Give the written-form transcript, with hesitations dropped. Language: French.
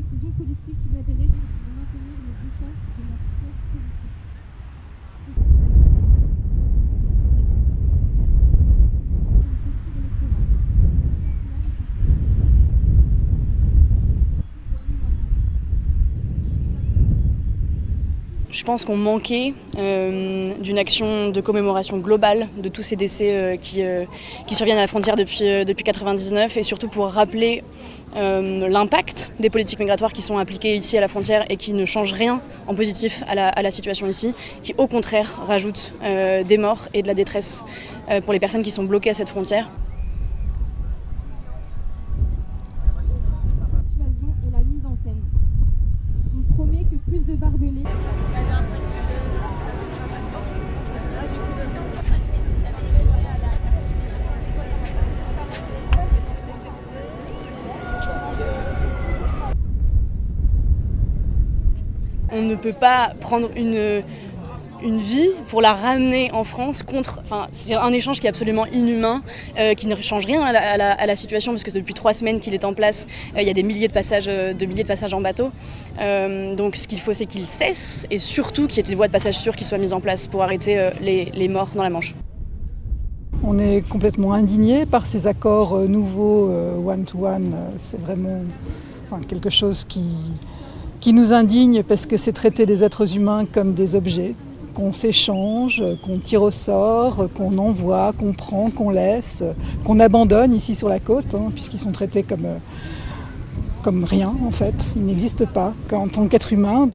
décisions politiques inadérées pour maintenir le blocage de la classe politique. Je pense qu'on manquait d'une action de commémoration globale de tous ces décès qui surviennent à la frontière depuis 1999 et surtout pour rappeler l'impact des politiques migratoires qui sont appliquées ici à la frontière et qui ne changent rien en positif à la situation ici, qui au contraire rajoutent des morts et de la détresse pour les personnes qui sont bloquées à cette frontière. Persuasion et la mise en scène. On promet que plus de barbelés. On ne peut pas prendre une vie pour la ramener en France c'est un échange qui est absolument inhumain, qui ne change rien à la situation parce que c'est depuis 3 semaines qu'il est en place. Il y a des milliers de passages en bateau. Donc ce qu'il faut, c'est qu'il cesse et surtout qu'il y ait des voies de passage sûres qui soient mises en place pour arrêter les morts dans la Manche. On est complètement indigné par ces accords nouveaux one-to-one. C'est vraiment quelque chose qui nous indigne parce que c'est traiter des êtres humains comme des objets qu'on s'échange, qu'on tire au sort, qu'on envoie, qu'on prend, qu'on laisse, qu'on abandonne ici sur la côte, puisqu'ils sont traités comme rien en fait. Ils n'existent pas qu'en tant qu'êtres humains.